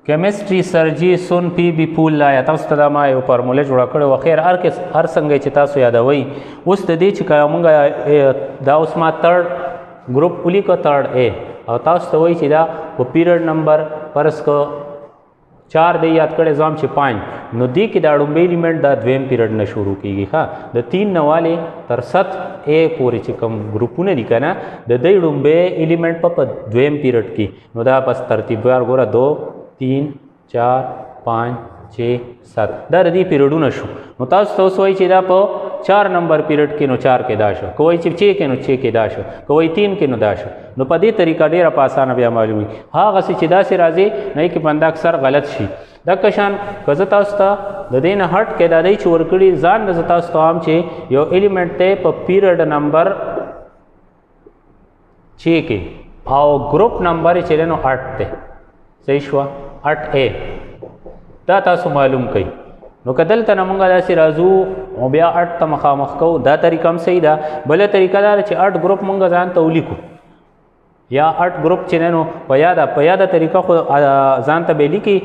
کیمستري سرجی سون پی بی پول لا تاسو ته ما یو فارموله جوړ کړو خیر هر څنګه چې تاسو یادوي اوس د دې چې کومه دا اوس ما تھرد ګروپ پولی کو تھرد ا او تاسو ته وایي چې دا په پیریډ نمبر پرس کو 4 دی یاد کړئ ځم چې 5 نو دی کې دا ډومبي الیمنٹ دا دویم پیریډ نه شروع کیږي ها د 3 نواله تر 7 ا پورې چې کوم ګروپونه دي کنه د دې ډومبي الیمنٹ په دویم پیریډ کې نو دا پس ترتیب وار ګوره 2 3 4 5 6 7 دا ردی پیریډونه شو نو تاسو ته وایي چې دا په 4 نمبر پیریډ کې نو 4 کې دا شو کوی چې 6 کې نو 6 کې دا شو کوی 3 کې نو دا شو نو په دې طریقه ډیره په اسانه بیا معلومي هغه چې دا سي راځي نه کې بنده اکثر غلط شي دا کشان کزه تاسو ته د دې نه هټ کې دا دی چې ورکړي ځان د تاسو ته عام چې یو الیمنٹ ته په پیریډ نمبر 6 کې او ګروپ نمبر چې نو 8 ته صحیح شو 8 دا تاسو معلوم کړئ نو کدل ته موږ داسې راځو او بیا 8 ته مخامخ کوو دا طریقه هم صحیح ده بله طریقه دا چې 8 ګروپ موږ ځان ته ولیکو یا 8 ګروپ چې نو په یاده طریقه خو ځان ته به لیکي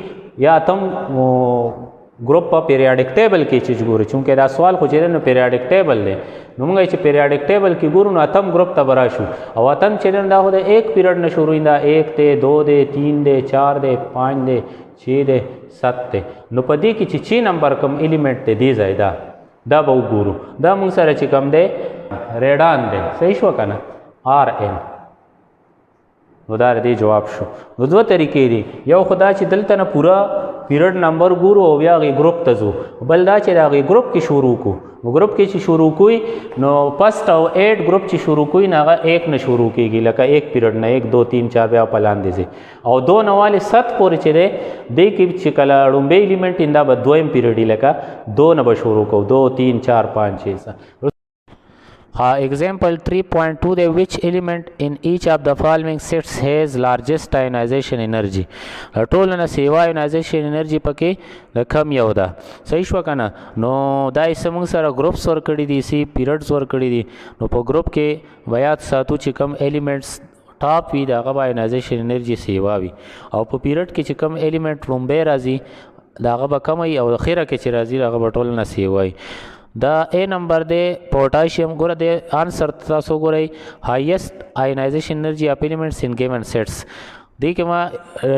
یا تم ګروپ په پیریاډک ټیبل کې چې ګورو چونکه دا سوال خو چې نو پیریاډک ټیبل دی نو موږ چې پیریاډک ټیبل کې ګورو نو اتم ګروپ ته براشو او اتم چې دا خو د 1 پیریډ نه شروع ایندا 1 ته 2 دی 3 دی 4 دی 5 دی 6 دی 7 دی نو په دې کې چې 6 نمبر کم الیمنٹ ته دی زیاده دا به وګورو دا موږ سره چې کم دی ریډان دی صحیح شو کنه آر ان نو دا دې جواب شو نو دوه طریقې دي یو خدا چې دلته نه پورا پیریډ نمبر ګورو او بیا غي ګروپ ته ځو بل دا چې دا غي ګروپ کې شروع کو ګروپ کې چې شروع کوي نو پست او 8 ګروپ چې شروع کوي نه 1 نه شروع کیږي لکه 1 پیریډ نه 1 2 3 4 بیا پلان دي او 2 نواله 7 پورې چې ده د کې چې کله ډومبي الیمنٹ انده به دویم پیریډ لکه 2 نه به شروع کو 2 3 4 5 6 example 3.2 the which element in each of the following sets has largest ionization energy ټول نه سیوا ionization energy پکې د کم یو ده صحیح شو کنه نو دا سمون سره ګروپس ور کړی دي سی پیریډز ور کړی دي نو په ګروپ کې بیات ساتو چې کم الیمنټس ټاپ وي دا غو ionization energy سیوا وي او په پیریډ کې چې کم الیمنٹ رومبه راځي دا غو کم او اخیره کې چې راځي دا غو ټول نه سیوا دا A نمبر دی پوټاشیم ګوره د آنسر تاسو ګورئ هایست آینایزیشن انرژي اف ایلیمنټس ان ګیون سیټس دې کې ما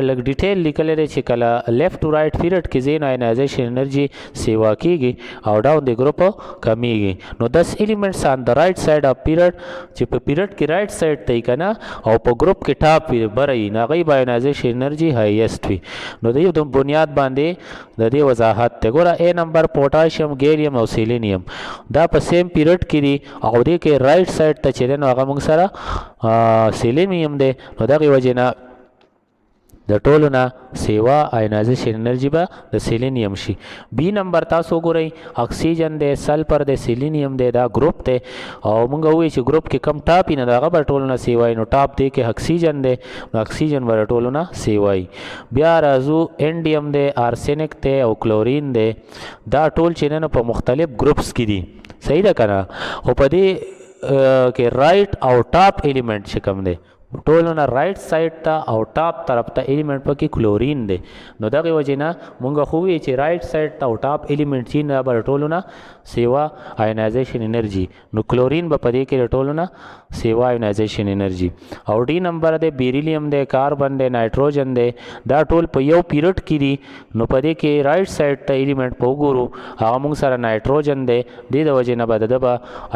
لږ ډیټیل لیکلی دی چې کله لیفټ ټو رایټ پیریډ کې زین آینایزیشن انرژي سیوا کیږي او ډاون د ګروپ کمیږي نو 10 ایلیمنټس آن د رایټ سایډ اف پیریډ چې په پیریډ کې رایټ سایډ ته کنه او په ګروپ کې ټاپ وي برای نه غي آینایزیشن انرژي هایست وي نو د بنیاد باندې د دې وضاحت ته ګوره A نمبر پوټاشیم ګیریم او سیلینیم دا په سیم پیریډ کې دي او دې کې رایټ سایډ ته چې نو هغه موږ سره سیلینیم دی نو دغه وجه نه د ټولو نه سیوا آینایزیشن انرژي به د سیلینیم شي بی نمبر تاسو ګورئ اکسیجن دی سلفر دی سیلینیم دی دا ګروپ دی او موږ وایو چې ګروپ کې کم ټاپ نه دغه به ټولو نه سیوای نو ټاپ دی کې اکسیجن دی نو اکسیجن به ټولو نه سیوای بیا راځو انډیم دی آرسینک دی او کلورین دی دا ټول چې نه په مختلف ګروپس کې دي صحیح ده کنه او په دې کې رائټ او ټاپ الیمنٹ چې کوم دی ټولو نه رائټ سایډ ته او ټاپ طرف ته الیمنٹ پکې کلورین دی نو دغه وجه نه مونږ خو وی چې رائټ سایډ ته او ټاپ الیمنٹ چې نه بر ټولو نه سیوا آینایزیشن انرژي نو کلورین به پدې کې ټولو نه سیوا آینایزیشن انرژي او ډی نمبر دی بیریلیم دی کاربن دی نایټروجن دی دا ټول په یو پیریډ کې دي نو پدې کې رائټ سایډ ته الیمنٹ په وګورو هغه مونږ سره نایټروجن دی د وجه نه بد د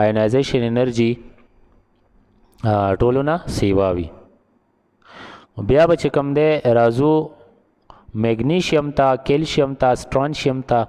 آینایزیشن انرژي ټولو نه سیوا وي بیا به چې کوم دی راځو میګنیشیم ته کیلشیم ته سټرانشیم ته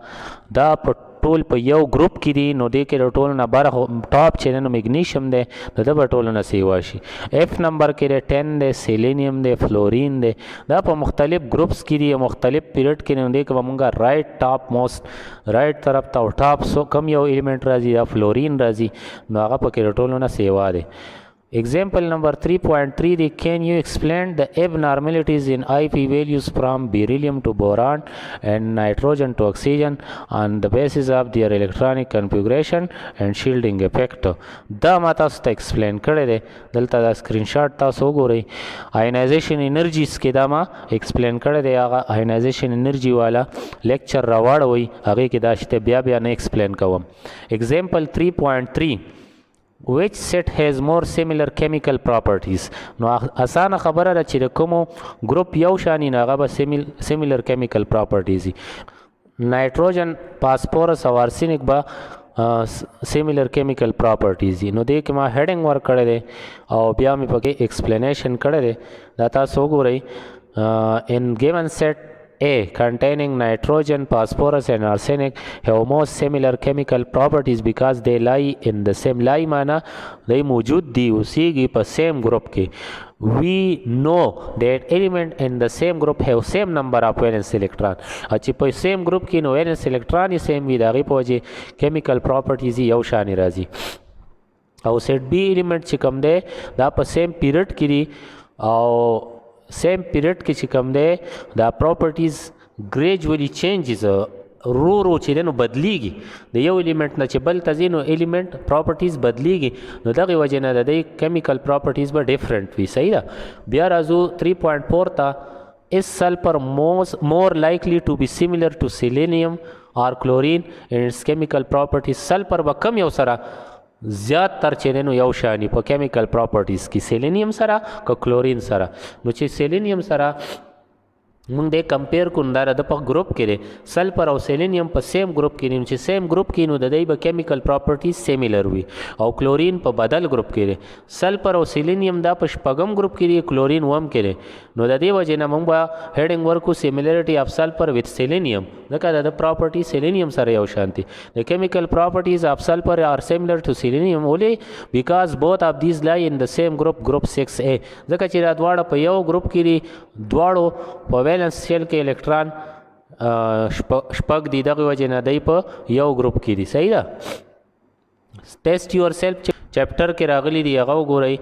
دا په ټول په یو ګروپ کې دي نو دې کې د ټولو نه بره ټاپ چې دی نو میګنیشیم دی نو ده به ټولو نه سیوا شي. اف نمبر کې دی 10 دی، سیلینیم دی، فلورین دی. دا په مختلف ګروپس کې دي، مختلف پیریډ کې نو دې کې به مونږ رائټ ټاپ موسٹ رائټ طرف ته او ټاپ سو کم یو ایلیمنٹ راځي دا فلورین راځي نو هغه پکې د ټولو نه سیوا دی. Example number 3.3 دی can you explain the abnormalities in IP values from beryllium to boron and nitrogen to oxygen on the basis of their electronic configuration and shielding effect. دا ما تاسو ته explain کړی دی، دلته دا سکرین شاټ تاسو وګورئ. آینایزیشن انرژیز کې دا ما explain کړی دی، هغه آینایزیشن انرژي والا لیکچر راواړوئ، هغې کې دا شته بیا نه explain کوم. Example 3.3 which set has more similar chemical properties. نو اسانه خبره ده چې د کومو ګروپ یو شانی نه هغه به similar chemical properties دي. نایټروجن، فاسفورس او ارسینک به similar chemical properties دي. نو دې کې ما هیډینګ ورکړی دی او بیا مې پکې ایکسپلینیشن کړی دی، دا تاسو وګورئ. in given set A containing nitrogen, phosphorus and arsenic have most similar chemical properties because they lie in the same lie معنا دی موجود دی اوسیږي په same group کې. We know that element in the same group have same number of valence electron. چې په same group کې نو valence electron یې same وي د هغې په وجې chemical properties یو شانې راځي. او set B element چې کوم دی دا په same period کې دي او سیم پیریډ کې چې کوم دی دا پراپرټیز ګریجولی چینجز رو رو چې دی نو بدلیږي، د یو ایلیمنټ نه چې بل ته ځي نو ایلیمنټ پراپرټیز بدلیږي، نو دغې وجې نه د دې کیمیکل پراپرټیز به ډفرنټ وي. صحیح ده. بیا راځو 3.4 ته is sulfur more likely to be similar to selenium or chlorine in its chemical properties. سلفر به کم یو سره زیات تر چې دی نو یو شانی په کیمیکل پراپرټیز کې سیلینیم سره که کلورین سره. نو چې سیلینیم سره مونږ دی کمپیر کړو دا د په ګروپ کې دی، سلفر او سیلینیم په سیم ګروپ کې دي، چې سیم ګروپ کې نو د دوی به کیمیکل پراپرټیز سیمیلر وي. او کلورین په بدل ګروپ کې دی، سلفر او سیلینیم دا په شپږم ګروپ کې دی، کلورین اووم کې دی. نو د دې وجې نه مونږ به هیډینګ ورکړو سیمیلریټي اف سلفر وذ سیلینیم، ځکه د پراپرټي سیلینیم سره یو شانتي. د کیمیکل پراپرټیز اف سلفر آر سیمیلر ټو سیلینیم ولې بیکاز بوث اف دیز لای ان د سیم ګروپ 6A، ځکه چې دا دواړه په یو ګروپ کې دي، دواړو په ویلنس شیل کې الکترون شپږ دي، دغې وجې نه دی په یو ګروپ کې دي. صحیح ده. ټیسټ یور سیلف چپټر کې راغلی دی، هغه وګورئ.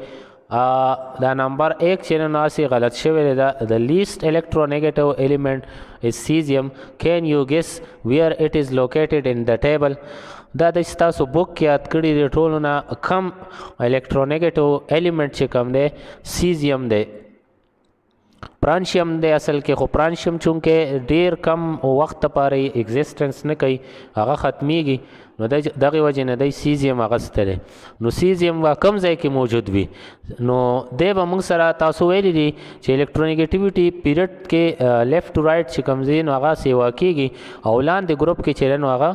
دا نمبر 1 چې نن هسې غلط شوی دی، دا د لیست electronegative element is cesium. Can you guess where it is located in the table؟ دا د ستاسو بوک کې یاد کړي دی ټولو نه کم electronegative element چې کم دی سیزیم دی. پرانشیم دی اصل کې، خو پرانشیم چونکې ډیر کم وخت لپاره ایگزسټنس نه کوي، هغه ختمیږي، نو دغې وجې نه دی سیزیم اغستی دی. نو سیزیم به کوم ځای کې موجود وي؟ نو دی به موږ سره تاسو ویلی دي چې الکترونیګیټیویټي پیریډ کې لیفټ ټو رایټ چې کوم ځای نو هغه سیوا کېږي او لاندې ګروپ کې چې دی نو هغه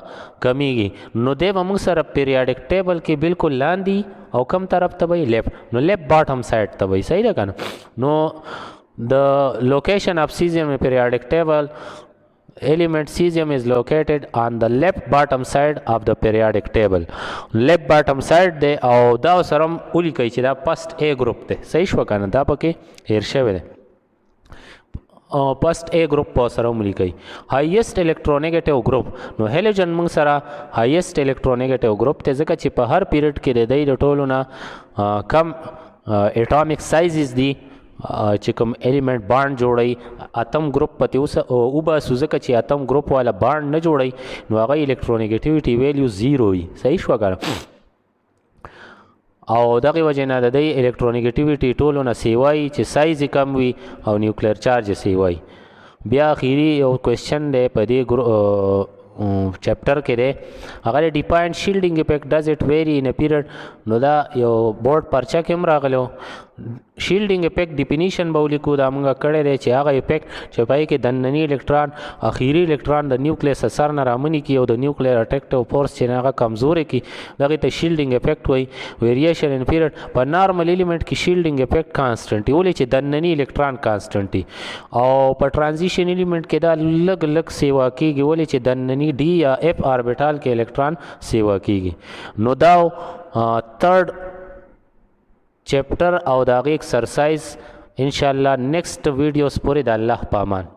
کمیږي. نو دی به موږ سره پیریاډک ټیبل کې بالکل لاندې او کم طرف ته به لیفټ، نو لیفټ باټم سایډ ته به. صحیح ده که نه؟ نو the location of cesium in periodic table element cesium is located on the left bottom side of the periodic table. left bottom side دی او دا سره ولیکئ چې دا first A group دی. صحیح شوه که نه؟ دا پکې هیر شوی دی. first A group په سره ولیکئ. highest electronegative group، نو هیلوجن موږ سره highest electronegative group دی ځکه چې په هر پیریډ کې د دی د ټولو نه کم atomic sizes دي چې کوم ایلیمنٹ بانډ جوړوي. اتم ګروپ پتې وباسو ځکه چې اتم ګروپ والا بانډ نه جوړوي نو هغه الکترونیګیټیویټي ویلیو 0 وي. صحیح شوه که نه؟ او دغې وجې نه د دی الکترونیګیټیویټي ټولو نه سیوایي چې سایز یې کم وي او نیوکلیر چارج یې سیوایي. بیا اخیري یو کوېسچن دی په دې چپټر کې دی، هغه ډیفاین شیلډینګ افیکټ ډز اټ ویری ان ا پیریډ. نو دا یو بورډ پرچه کې هم راغلی و، شیلډینګ افیکټ ډیفینیشن به ولیکو دا موږ کړی دی چې هغه افیکټ چې پای کې دننی الکترون اخیری الکترون د نیوکلیس اثر نه رامنې کی او د نیوکلیر اټریکټیو فورس چې هغه کمزوري کی دغه ته شیلډینګ افیکټ وایي. ویریشن ان پیریډ په نارمل الیمنٹ کې شیلډینګ افیکټ کانسټنټ ولې چې دننی الکترون کانسټنټ او په ترانزیشن الیمنٹ کې دا لګ لګ سیوا کیږي ولې چې دننی ډي یا اف آربیټال کې الکترون سیوا کیږي. نو دا تھرڈ چیپټر او داغه ایکسرسایز ان شاء الله نیکسٹ ویډیوز پورې د الله پامان.